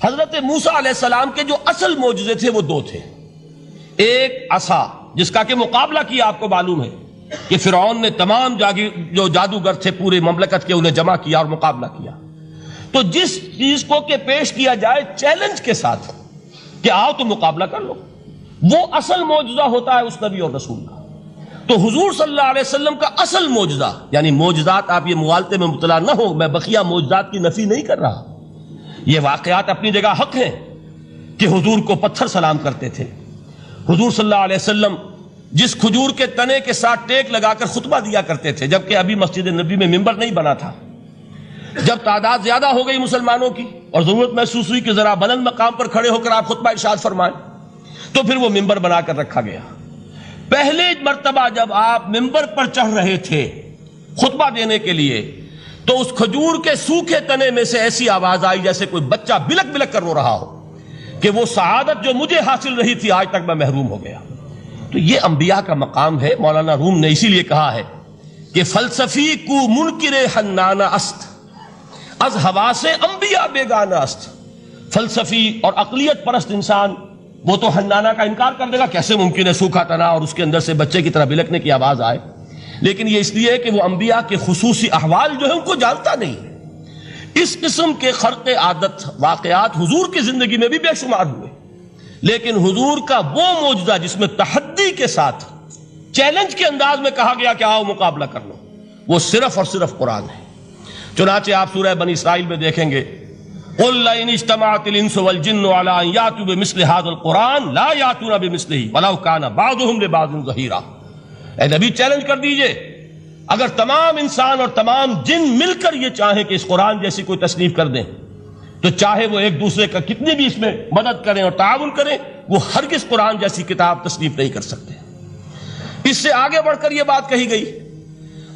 حضرت موسیٰ علیہ السلام کے جو اصل معجزے تھے وہ دو تھے. ایک عصا جس کا کہ مقابلہ کیا آپ کو معلوم ہے کہ فرعون نے تمام جو جادوگر تھے پورے مملکت کے انہیں جمع کیا اور مقابلہ کیا. تو جس چیز کو کہ پیش کیا جائے چیلنج کے ساتھ کہ آؤ تو مقابلہ کر لو، وہ اصل معجزہ ہوتا ہے اس نبی اور رسول کا. تو حضور صلی اللہ علیہ وسلم کا اصل معجزہ، یعنی معجزات آپ یہ مغالطے میں مبتلا نہ ہو، میں بقیہ معجزات کی نفی نہیں کر رہا، یہ واقعات اپنی جگہ حق ہیں کہ حضور کو پتھر سلام کرتے تھے. حضور صلی اللہ علیہ وسلم جس کھجور کے تنے کے ساتھ ٹیک لگا کر خطبہ دیا کرتے تھے، جبکہ ابھی مسجد نبی میں ممبر نہیں بنا تھا، جب تعداد زیادہ ہو گئی مسلمانوں کی اور ضرورت محسوس ہوئی کہ ذرا بلند مقام پر کھڑے ہو کر آپ خطبہ ارشاد فرمائیں، تو پھر وہ ممبر بنا کر رکھا گیا. پہلے مرتبہ جب آپ ممبر پر چڑھ رہے تھے خطبہ دینے کے لیے، تو اس کھجور کے سوکھے تنے میں سے ایسی آواز آئی جیسے کوئی بچہ بلک بلک کر رو رہا ہو کہ وہ سعادت جو مجھے حاصل رہی تھی آج تک میں محروم ہو گیا. تو یہ انبیاء کا مقام ہے. مولانا روم نے اسی لیے کہا ہے کہ فلسفی کو منکر حنانہ است، از حواس انبیاء بیگانہ است. فلسفی اور عقلیت پرست انسان وہ تو حنانہ کا انکار کر دے گا، کیسے ممکن ہے سوکھا تنا اور اس کے اندر سے بچے کی طرح بلکنے کی آواز آئے. لیکن یہ اس لیے کہ وہ انبیاء کے خصوصی احوال جو ہے ان کو جانتا نہیں. اس قسم کے خرق عادت واقعات حضور کی زندگی میں بھی بے شمار ہوئے، لیکن حضور کا وہ معجزہ جس میں تحدی کے ساتھ چیلنج کے انداز میں کہا گیا کہ آؤ مقابلہ کر لو، وہ صرف اور صرف قرآن ہے. چنانچہ آپ سورہ بنی اسرائیل میں دیکھیں گے قُلْ لَئِنِ اجْتَمَعَتِ الْإِنسُ وَالْجِنُّ عَلَىٰ أَن يَأْتُوا بِمِثْلِ هَٰذَا الْقُرْآنِ لَا يَأْتُونَ بِمِثْلِهِ وَلَوْ كَانَ بَعْضُهُمْ لِبَعْضٍ ظَهِيرًا. اے نبی چیلنج کر دیجئے، اگر تمام انسان اور تمام جن مل کر یہ چاہیں کہ اس قرآن جیسی کوئی تصنیف کر دیں، تو چاہے وہ ایک دوسرے کا کتنی بھی اس میں مدد کریں اور تعاون کریں، وہ ہرگز قرآن جیسی کتاب تصنیف نہیں کر سکتے. اس سے آگے بڑھ کر یہ بات کہی گئی،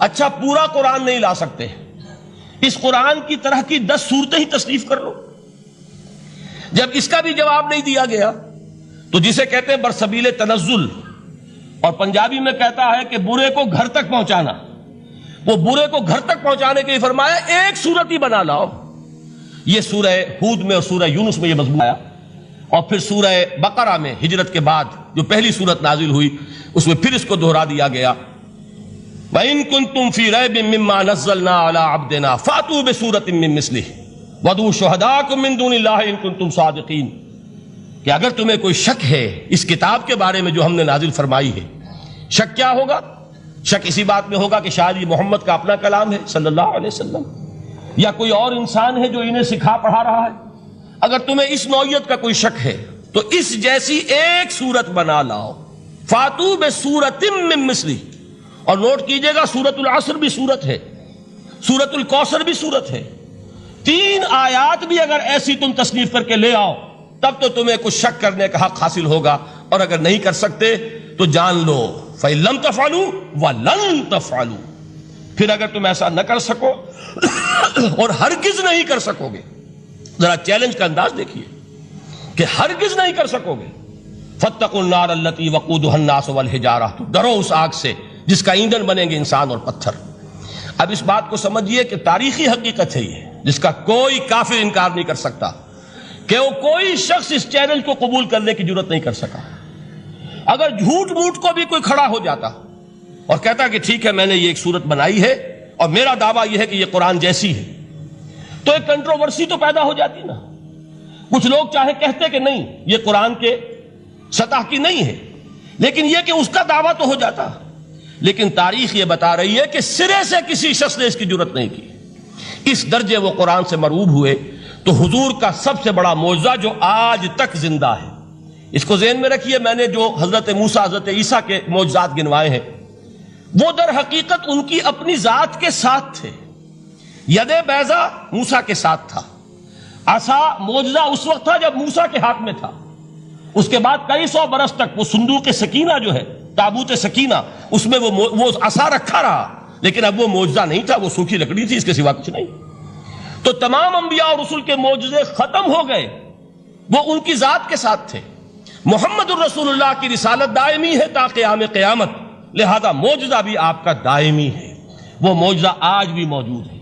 اچھا پورا قرآن نہیں لا سکتے، اس قرآن کی طرح کی 10 صورتیں ہی تصنیف کر لو. جب اس کا بھی جواب نہیں دیا گیا تو جسے کہتے ہیں برسبیل تنزل، اور پنجابی میں کہتا ہے کہ برے کو گھر تک پہنچانا، وہ برے کو گھر تک پہنچانے کے لیے فرمایا ایک صورت ہی بنا لاؤ. یہ سورہ ہود میں اور سورہ یونس میں یہ مضمون آیا، اور پھر سورہ بقرہ میں ہجرت کے بعد جو پہلی صورت نازل ہوئی اس میں پھر اس کو دہرا دیا گیا. وَإِن كُنتُمْ فِي رَيْبٍ مِّمَّا نَزَّلْنَا عَلَىٰ عَبْدِنَا فَأْتُوا بِسُورَةٍ مِّن مِّثْلِهِ وَادْعُوا شُهَدَاءَكُم مِّن دُونِ اللَّهِ إِن كُنتُمْ صَادِقِينَ. کہ اگر تمہیں کوئی شک ہے اس کتاب کے بارے میں جو ہم نے نازل فرمائی ہے، شک کیا ہوگا؟ شک اسی بات میں ہوگا کہ شاید یہ محمد کا اپنا کلام ہے صلی اللہ علیہ وسلم، یا کوئی اور انسان ہے جو انہیں سکھا پڑھا رہا ہے. اگر تمہیں اس نوعیت کا کوئی شک ہے تو اس جیسی ایک صورت بنا لاؤ. فاتو بسورۃ من مثلہ. اور نوٹ کیجئے گا سورۃ العصر بھی صورت ہے، سورۃ الکوثر بھی صورت ہے. 3 آیات بھی اگر ایسی تم تصنیف کر کے لے آؤ تب تو تمہیں کچھ شک کرنے کا حق حاصل ہوگا. اور اگر نہیں کر سکتے تو جان لو فَإِن لَمْ تَفْعَلُوا وَلَن تَفْعَلُوا. پھر اگر تم ایسا نہ کر سکو اور ہرگز نہیں کر سکو گے، ذرا چیلنج کا انداز دیکھیے کہ ہرگز نہیں کر سکو گے. فَاتَّقُوا النَّارَ الَّتِي وَقُودُهَا النَّاسُ وَالْحِجَارَةُ. ڈرو اس آگ سے جس کا ایندھن بنیں گے انسان اور پتھر. اب اس بات کو سمجھیے کہ تاریخی حقیقت ہے یہ، جس کا کوئی کافر انکار نہیں کر سکتا، کہ وہ کوئی شخص اس چیلنج کو قبول کرنے کی جرات نہیں کر سکا. اگر جھوٹ موٹ کو بھی کوئی کھڑا ہو جاتا اور کہتا کہ ٹھیک ہے میں نے یہ ایک صورت بنائی ہے اور میرا دعویٰ یہ ہے کہ یہ قرآن جیسی ہے، تو ایک کنٹروورسی تو پیدا ہو جاتی نا. کچھ لوگ چاہے کہتے کہ نہیں یہ قرآن کے سطح کی نہیں ہے، لیکن یہ کہ اس کا دعویٰ تو ہو جاتا. لیکن تاریخ یہ بتا رہی ہے کہ سرے سے کسی شخص نے اس کی جرات نہیں کی. اس درجے وہ قرآن سے مرعوب ہوئے. تو حضور کا سب سے بڑا معجزہ جو آج تک زندہ ہے، اس کو ذہن میں رکھیے. میں نے جو حضرت موسیٰ حضرت عیسیٰ کے معجزات گنوائے ہیں وہ در حقیقت ان کی اپنی ذات کے ساتھ تھے. ید بیضا موسیٰ کے ساتھ تھا، عصا معجزہ اس وقت تھا جب موسیٰ کے ہاتھ میں تھا. اس کے بعد کئی 100 برس تک وہ صندوق سکینہ جو ہے، تابوت سکینہ، اس میں وہ عصا رکھا رہا، لیکن اب وہ معجزہ نہیں تھا، وہ سوکھی لکڑی تھی، اس کے سوا کچھ نہیں. تو تمام انبیاء اور رسول کے معجزے ختم ہو گئے، وہ ان کی ذات کے ساتھ تھے. محمد الرسول اللہ کی رسالت دائمی ہے تا قیام قیامت، لہذا معجزہ بھی آپ کا دائمی ہے. وہ معجزہ آج بھی موجود ہے.